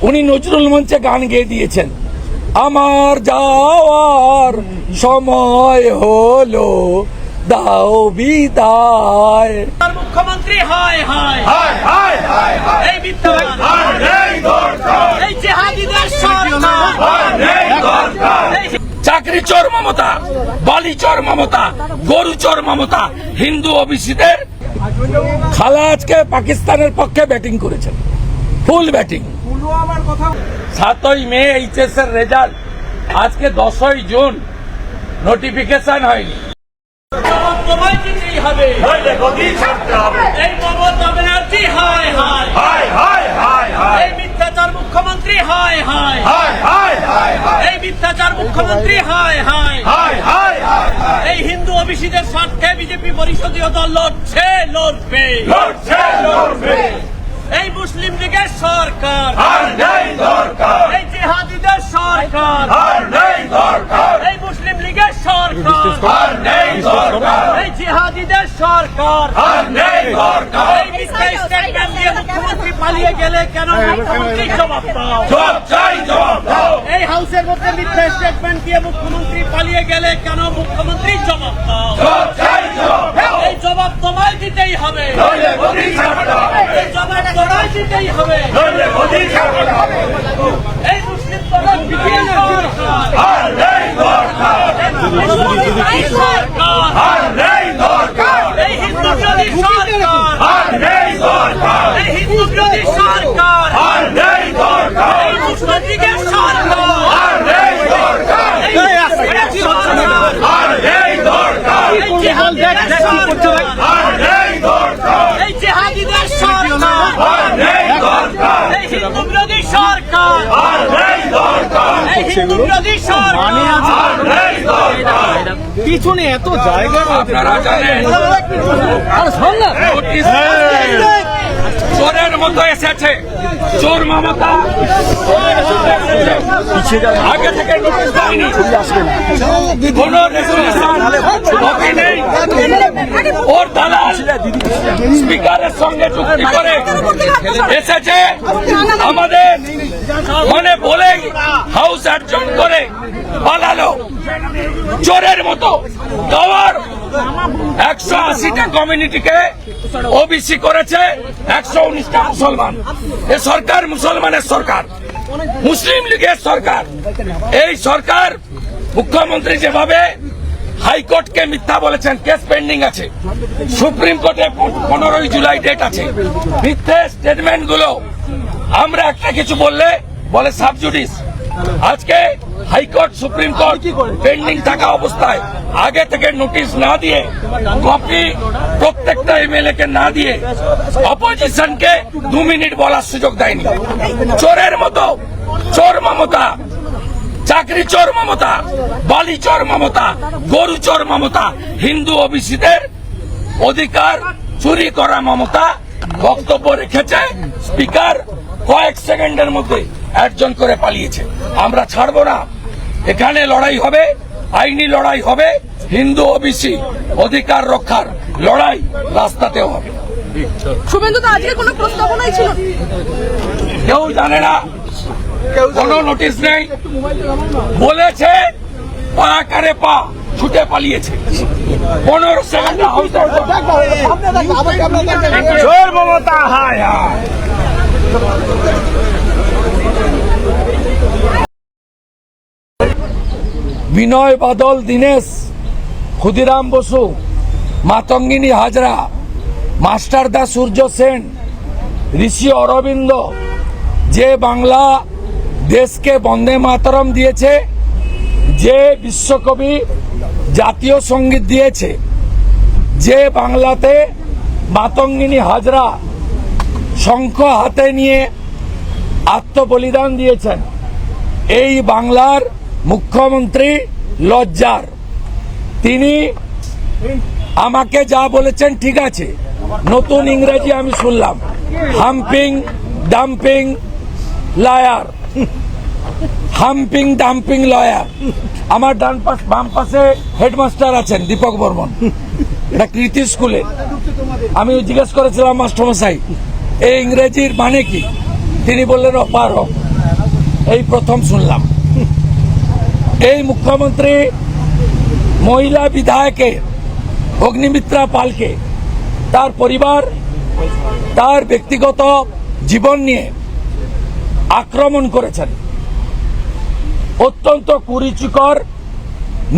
উনি নজরুল মঞ্চে গান গেয়ে দিয়েছেন, আমার যাওয়ার সময় হলো, দাও বিদায়। মুখ্যমন্ত্রী হায় হায় এই এই জিহাদিদের চাকরি চোর মমতা, বালি চোর মমতা, গরু চোর মমতা, হিন্দু ওবিসিদের খালা আজকে পাকিস্তানের পক্ষে ব্যাটিং করেছেন, ফুল ব্যাটিং। 7ই মে এইচএস এর রেজাল্ট, আজকে 10ই জুন, নোটিফিকেশন হয়নি। তোমায় দিতেই হবে, এই মমতা ব্যানার্জি হায় হায় এই মিথ্যাচার মুখ্যমন্ত্রী হায় হায় এই মিথ্যাচার মুখ্যমন্ত্রী হায় হায় এই হিন্দু ওবিসিদের স্বার্থে বিজেপি পরিষদীয় দল লড়ছে, লড়বে। এই মুসলিম লীগের সরকার, এই জিহাদিদের সরকার, এই মুসলিম লীগের সরকার, এই জিহাদিদের সরকার, এই মিথ্যা স্টেটমেন্ট দিয়ে মুখ্যমন্ত্রী পালিয়ে গেলে কেন মুখ্যমন্ত্রী জবাব দাও। এই হাউসের মধ্যে মিথ্যা স্টেটমেন্ট দিয়ে মুখ্যমন্ত্রী পালিয়ে গেলে কেন মুখ্যমন্ত্রী জবাব দাও। এই জবাব তোমায় দিতেই হবে, এই জবাব তোমায় দিতেই হবে। এই মুসলিম এই হিন্দু বিরোধী সরকার, এই হিন্দু বিরোধী সরকার, এই মুসলিম লীগের সরকার, এই জিহাদিদের সরকার, এই হিন্দু বিরোধী সরকার, এই হিন্দু বিরোধী সরকার। পিছনে এত জায়গা আপনারা জানেন চোরের মতো এসেছে, চোর মমতা আগে থেকে নোটিশ দেয়নি, কোন রেজুলেশন কপি নেই, ওর দালাল স্পিকারের সঙ্গে চুক্তি করে এসেছে, আমাদের মনে বলেই হাউস অ্যাডজন করে পালালো চোরের মতো। গাওয়ার 180টা কমিউনিটিকে ওবিসি করেছে, 119টা মুসলমান। এ সরকার মুসলমানের সরকার, মুসলিম লীগের সরকার। এই সরকার মুখ্যমন্ত্রী যেভাবে হাইকোর্টকে মিথ্যা বলেছেন, কেস পেন্ডিং আছে, সুপ্রিম কোর্টে 15ই জুলাই ডেট আছে, মিথ্যে স্টেটমেন্ট গুলো আমরা একটা কিছু বললে বলে সাবজুডিস। আজকে হাইকোর্ট সুপ্রিম কোর্ট পেন্ডিং থাকা অবস্থায় আগে থেকে নোটিশ না দিয়ে, কপি প্রত্যেকটা এমএলএ কে না দিয়ে, অপোজিশনকে 2 মিনিট বলার সুযোগ দেয়নি। চোরের মতো চোর মমতা, চাকরি চোর মমতা, বালি চোর মমতা, গরু চোর মমতা, হিন্দু ওবিসিদের অধিকার চুরি করা মমতা বক্তব্য রেখেছে। স্পিকার কয়েক সেকেন্ডের মধ্যে অ্যাডজন করে পালিয়েছে। আমরা ছাড়বো না, এখানে লড়াই হবে, আইনি লড়াই হবে, হিন্দু ওবিসি অধিকার রক্ষার লড়াই রাস্তাতেও হবে। শুভেন্দু তো আজকে কোনো প্রস্তাবনাই ছিল, কেউ জানে না, কোনো নোটিশ নেই, বলেছে পাকারে পা ছুটে পালিয়েছে। 15 সেকেন্ড চোর মমতা হায় হায়। বিনয় বাদল দীনেশ, ক্ষুদিরাম বসু, মাতঙ্গিনী হাজরা, মাস্টারদা সূর্য সেন, ঋষি অরবিন্দ, যে বাংলা দেশকে বন্দে মাতরম দিয়েছে, যে বিশ্বকবি জাতীয় সঙ্গীত দিয়েছে, যে বাংলাতে মাতঙ্গিনী হাজরা শঙ্খ হাতে নিয়ে আত্মবলিদান দিয়েছেন, এই বাংলার মুখ্যমন্ত্রী লজ্জার। তিনি আমাকে যা বলেছেন ঠিক আছে, নতুন ইংরেজি আমি শুনলাম, humping dumping liar, humping dumping lawyer. আমার ডান পাশ বাম পাশে হেডমাস্টার আছেন দীপক বর্মন, এটা কৃতি স্কুলে। আমি জিজ্ঞেস করেছিলাম মাস্টারমশাই এই ইংরেজির মানে কি, তিনি বললেন অপারক। এই প্রথম শুনলাম এই মুখ্যমন্ত্রী মহিলা বিধায়কের অগ্নিমিত্রা পালকে তার পরিবার তার ব্যক্তিগত জীবন নিয়ে আক্রমণ করেছেন। অত্যন্ত কুরুচিকর,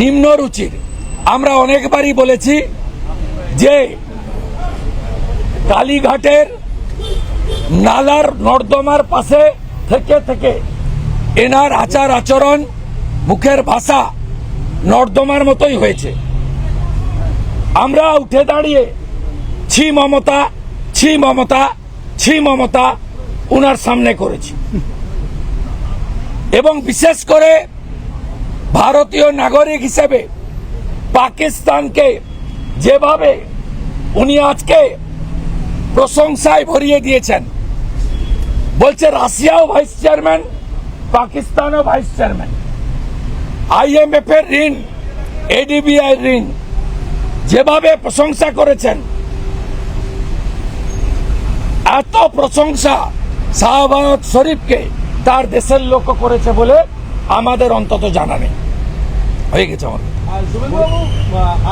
নিম্নরুচির। আমরা অনেকবারই বলেছি যে কালীঘাটের নালার নর্দমার পাশে থেকে থেকে এনার আচার আচরণ, মুখের ভাষা নর্দমার মতোই হয়েছে। আমরা উঠে দাঁড়িয়ে ছি মমতা, ছি মমতা, ছি মমতা উনার সামনে করেছি। এবং বিশেষ করে ভারতীয় নাগরিক হিসেবে পাকিস্তানকে যেভাবে উনি আজকে প্রশংসায় ভরিয়ে দিয়েছেন, বলছে রাশিয়াও ভাইস চেয়ারম্যান, পাকিস্তানও ভাইস চেয়ারম্যান, IMF এর ঋণ, ADBI ঋণ যেভাবে প্রশংসা করেছেন, এত প্রশংসা শাহবাজ শরীফকে তার দেশের লোক করেছে বলে আমাদের অন্তত জানা নেই। হয়ে গেছে আমার। শুভেন্দুবাবু,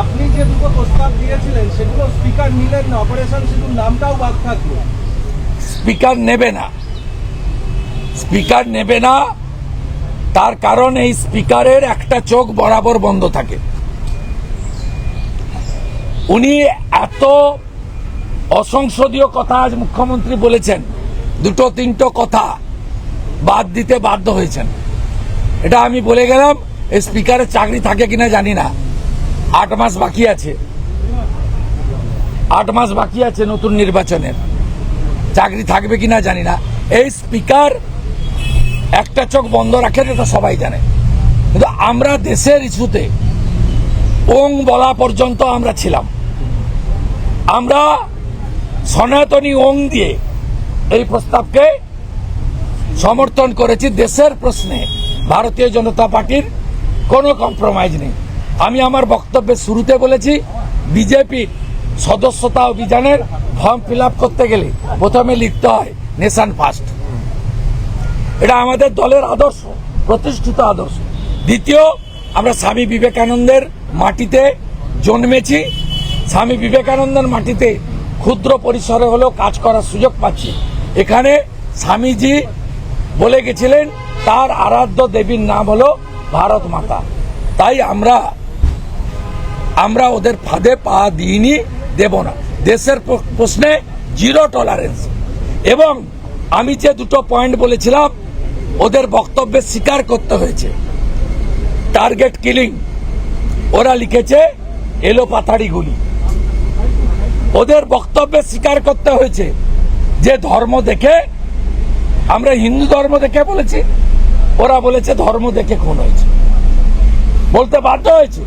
আপনি যে দুটো প্রস্তাব দিয়েছিলেন সেগুলো স্পিকার নিলেন না, অপারেশন সিঁদুর নামটাও বাদ থাকলো। স্পিকার নেবে না, স্পিকার নেবে না। তার কারণ এই স্পিকারের একটা চোখ বরাবর বন্ধ থাকে। উনি এত অসংসদীয় কথা আজ মুখ্যমন্ত্রী বলেছেন, দুটো তিনটো কথা বাদ দিতে বাধ্য হয়েছেন। এটা আমি বলে গেলাম। এই স্পিকারের চাকরি থাকে কিনা জানি না, 8 মাস বাকি আছে, 8 মাস বাকি আছে নতুন নির্বাচনের, চাকরি থাকবে কিনা জানি না। এই স্পিকার একটা চোখ বন্ধ রাখেন, এটা সবাই জানে। কিন্তু আমরা দেশের ইস্যুতে ওং বলা পর্যন্ত আমরা ছিলাম। আমরা সনাতনী ওং দিয়ে এই প্রস্তাবকে সমর্থন করেছি। দেশের প্রশ্নে ভারতীয় জনতা পার্টির কোনো কম্প্রোমাইজ নেই। আমি আমার বক্তব্যের শুরুতে বলেছি, বিজেপির সদস্যতা অভিযানের ফর্ম ফিল আপ করতে গেলে প্রথমে লিখতে হয় নেশন ফার্স্ট। এটা আমাদের দলের আদর্শ, প্রতিষ্ঠিত আদর্শ। দ্বিতীয়, আমরা স্বামী বিবেকানন্দের মাটিতে জন্মেছি। স্বামী বিবেকানন্দের মাটিতে ক্ষুদ্র পরিসরে হলেও কাজ করার সুযোগ পাচ্ছি। এখানে স্বামীজি বলে গেছিলেন তার আরাধ্য দেবীর নাম হলো ভারত মাতা। তাই আমরা ওদের ফাঁদে পা দিইনি, দেব না। দেশের প্রশ্নে জিরো টলারেন্স। এবং আমি যে দুটো পয়েন্ট বলেছিলাম ওদের বক্তব্যে স্বীকার করতে হয়েছে। টার্গেট কিলিং, ওরা লিখেছে এলো পাথাড়ি গুলি। ওদের বক্তব্যে স্বীকার করতে হয়েছে যে ধর্ম দেখে, আমরা হিন্দু ধর্ম দেখে বলেছি, ওরা বলেছে ধর্ম দেখে খুন হয়েছে, বলতে বাধ্য হয়েছে।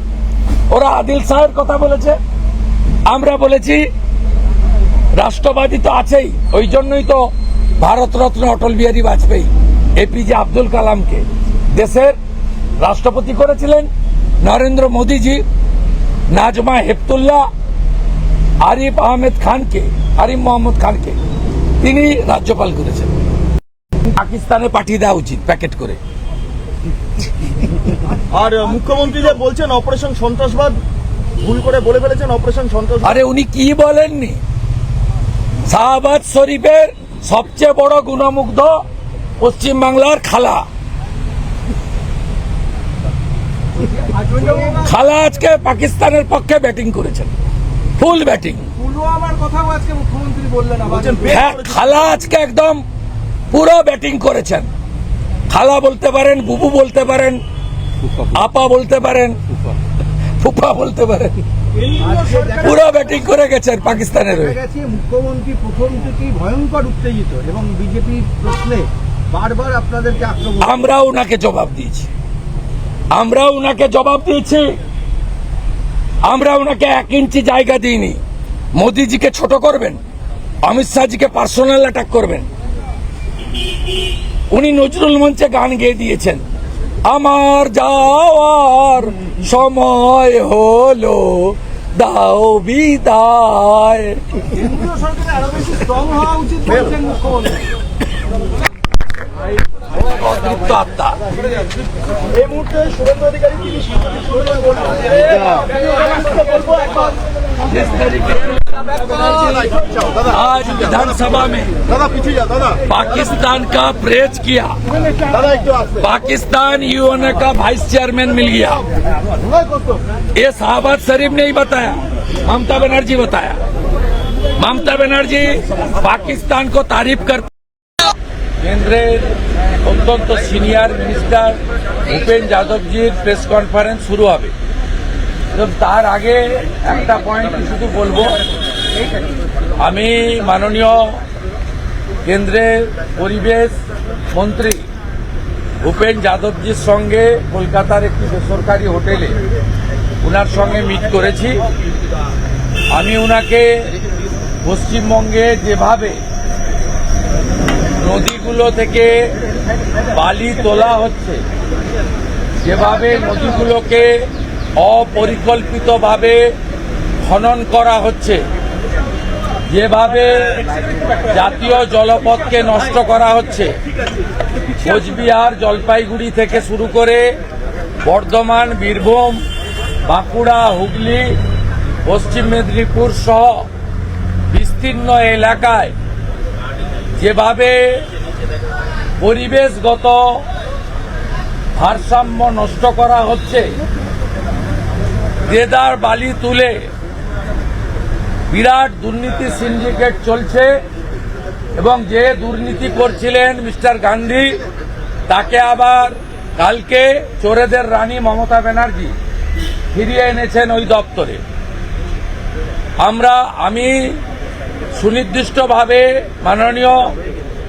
ওরা আদিল শাহের কথা বলেছে, আমরা বলেছি রাষ্ট্রবাদী তো আছেই, ওই জন্যই তো ভারতরত্ন অটল বিহারী বাজপেয়ী APJ আব্দুল কালামকে দেশের রাষ্ট্রপতি করেছিলেন। নরেন্দ্র মোদীজি নাজমা হেপতুল্লাহ, আরিফ মোহাম্মদ খানকে তিনি রাজ্যপাল করেছেন। পাকিস্তানে পাঠিয়ে দেওয়া উচিত প্যাকেট করে। আর মুখ্যমন্ত্রী যে বলছেন অপারেশন সন্ত্রাসবাদ, ভুল করে বলে ফেলেছেন অপারেশন সন্ত্রাসবাদ। আরে উনি কি বলেননি? শাহবাজ শরীফের সবচেয়ে বড় গুণমুগ্ধ পশ্চিমবাংলার খালা আজকে পাকিস্তানের পক্ষে ব্যাটিং করেছেন, ফুল ব্যাটিং। পুলওয়ামার কথাও আজকে মুখ্যমন্ত্রী বললেন, হ্যাঁ, খালা আজকে একদম পুরো ব্যাটিং করেছেন। খালা বলতে পারেন, বুবু বলতে পারেন, আপা বলতে পারেন, ফুফা বলতে পারেন, পুরো ব্যাটিং করে গেছেন পাকিস্তানের হয়ে। মুখ্যমন্ত্রী প্রথম থেকেই ভয়ঙ্কর উত্তেজিত এবং বিজেপির প্রশ্নে বারবার আপনাদেরকে আক্রমণ। আমরাও ওনাকে জবাব দিয়েছি, আমরা ওনাকে 1 ইঞ্চি জায়গা দিইনি। মোদিজিকে ছোট করবেন, অমিত শাহজিকে পার্সোনাল অ্যাটাক করবেন। উনি নজরুল মঞ্চে গান গেয়ে দিয়েছেন, আমার যাওয়ার সময় হলো, দাও বিদায়। কেন্দ্রীয় সরকারের আরো বেশি স্ট্রং হওয়া উচিত বলছেন মুখ্যমন্ত্রী। সুপ্ত আত্মা। এই মুহূর্তে শুভেন্দু অধিকারী তিনি आज विधानसभा में पाकिस्तान का प्रेज किया। पाकिस्तान यूएन का वाइस चेयरमैन मिल गया। ये शाहबाज शरीफ ने ही बताया, ममता बनर्जी बताया। ममता बनर्जी पाकिस्तान को तारीफ करते। কেন্দ্রের অত্যন্ত সিনিয়র মিনিস্টার ভূপেন যাদবজির প্রেস কনফারেন্স শুরু হবে, এবং তার আগে একটা পয়েন্ট শুধু বলবো, আমি মাননীয় কেন্দ্রের পরিবেশ মন্ত্রী ভূপেন যাদবজির সঙ্গে কলকাতার একটি বেসরকারি হোটেলে ওনার সঙ্গে মিট করেছি। আমি ওনাকে পশ্চিমবঙ্গে যেভাবে নদীগুলো থেকে বালি তোলা হচ্ছে, যেভাবে নদীগুলোকে অপরিকল্পিতভাবে খনন করা হচ্ছে, যেভাবে জাতীয় জলপথকে নষ্ট করা হচ্ছে, কোচবিহার জলপাইগুড়ি থেকে শুরু করে বর্ধমান, বীরভূম, বাঁকুড়া, হুগলি, পশ্চিম মেদিনীপুর সহ বিস্তীর্ণ এলাকায় যেভাবে পরিবেশগত ভারসাম্য নষ্ট করা হচ্ছে, দেদার বালি তুলে বিরাট দুর্নীতি সিন্ডিকেট চলছে, এবং যে দুর্নীতি করছিলেন মিস্টার গান্ধী, তাকে আবার কালকে চোরেদের রানী মমতা ব্যানার্জি ফিরিয়ে এনেছেন ওই দপ্তরে। আমি সুনির্দিষ্টভাবে মাননীয়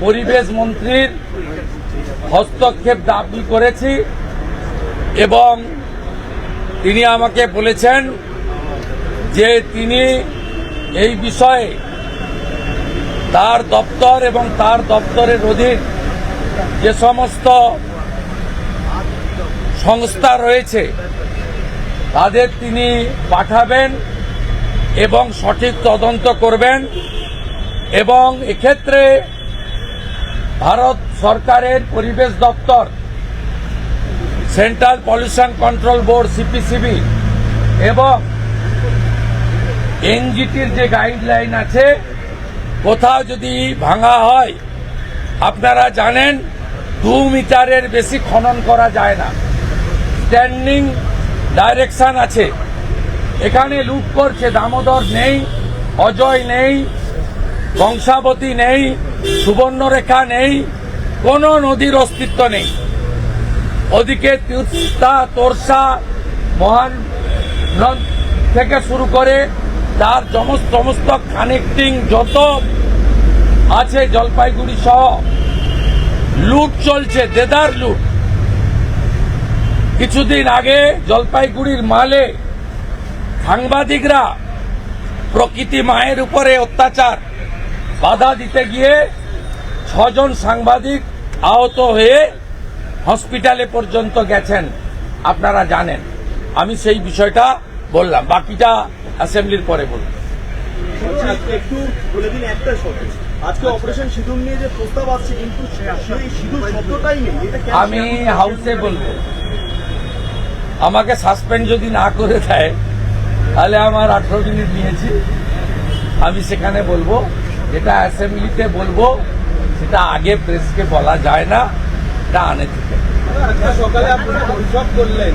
পরিবেশ মন্ত্রীর হস্তক্ষেপ দাবি করেছি, এবং তিনি আমাকে বলেছেন যে তিনি এই বিষয়ে তার দপ্তর এবং তার দপ্তরের অধীন যে সমস্ত সংস্থা রয়েছে তাদের তিনি পাঠাবেন এবং সঠিক তদন্ত করবেন, এবং এক্ষেত্রে ভারত সরকারের পরিবেশ দপ্তর, central pollution control board CPCB এবং এনজিটির যে গাইডলাইন আছে, কোথাও যদি ভাঙা হয়, আপনারা জানেন 2 মিটারের বেশি খনন করা যায় না, স্ট্যান্ডিং ডাইরেকশন আছে। এখানে লুট করছে, দামোদর নেই, অজয় নেই, কংসাবতী নেই, সুবর্ণরেখা নেই, কোন নদীর অস্তিত্ব নেই। ওদিকে তিস্তা, তোরসা, মহান থেকে শুরু করে তার সমস্ত কানেক্টিং যত আছে জলপাইগুড়ি সহ লুট চলছে, দেদার লুট। কিছুদিন আগে জলপাইগুড়ির মালে সাংবাদিকরা প্রকৃতি মায়ের উপরে অত্যাচার বাধা দিতে গিয়ে 6 জন সাংবাদিক আহত হয়ে হসপিটালে পর্যন্ত গেছেন, আপনারা জানেন। আমি সেই বিষয়টা বললাম, বাকিটা অ্যাসেম্বলির পরে বলব। একটু বলে দিন একটা শব্দ, আজকে অপারেশন সিঁদুর নিয়ে যে প্রস্তাব আসছে, কিন্তু সেই সিঁদুর শব্দটাই নেই। আমি হাউসে বলবো, আমাকে সাসপেন্ড যদি না করে দেয় তাহলে আমার 18 মিনিট নিয়েছি, আমি সেখানে বলবো। যেটা অ্যাসেম্বলিতে বলবো সেটা আগে প্রেসকে বলা যায় না, এটা আনে থেকে। সকালে আপনারা বৈঠক করলেন,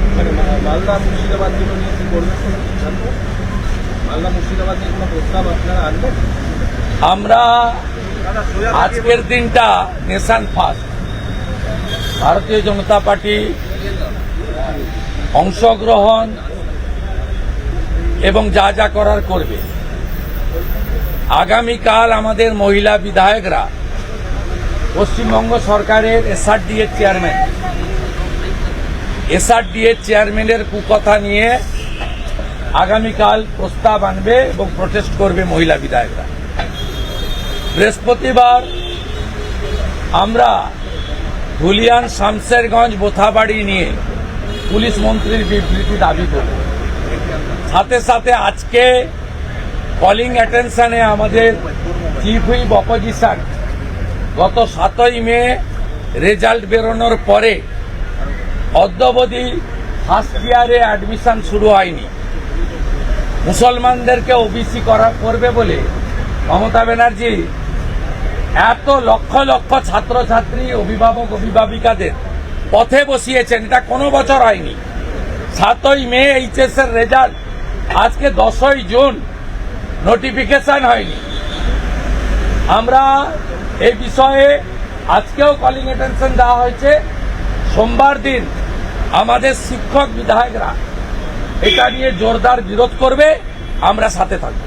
মালদা মুর্শিদাবাদ নিয়ে কি করবেন? মালদা মুর্শিদাবাদ নিয়ে কোনো প্রস্তাব আপনারা আনবেন? আমরা আজকের দিনটা নেশন ফার্স্ট, ভারতীয় জনতা পার্টি অংশগ্রহণ এবং যা যা করার করবে। আগামীকাল আমাদের মহিলা বিধায়করা পশ্চিমবঙ্গ সরকারের এসআরডি এর চেয়ারম্যানের কুকথা নিয়ে আগামীকাল প্রস্তাব আনবে এবং প্রটেস্ট করবে মহিলা বিধায়করা। বৃহস্পতিবার আমরা ধুলিয়ান, শামশেরগঞ্জ, বোথাবাড়ি নিয়ে পুলিশ মন্ত্রীর বিবৃতি দাবি করব। সাথে সাথে আজকে কলিং অ্যাটেনশনে আমাদের চিফ হুইপ অপোজিশন গত 7ই মে রেজাল্ট বেরোনোর পরে অদ্যাবধি ফার্স্ট ইয়ারে অ্যাডমিশন শুরু হয়নি। মুসলমানদেরকে ওবিসি করবে বলে মমতা ব্যানার্জি এত লক্ষ লক্ষ ছাত্রছাত্রী অভিভাবক অভিভাবিকাদের পথে বসিয়েছেন, এটা কোনো বছর হয়নি। 7ই মে এইচএস এর রেজাল্ট, আজকে 10ই জুন, নোটিফিকেশন হয়নি। আমরা এই বিষয়ে আজকেও কলিং অ্যাটেনশন দেওয়া হয়েছে। সোমবার দিন আমাদের শিক্ষক বিধায়করা এটা নিয়ে জোরদার বিরোধ করবে, আমরা সাথে থাকবো।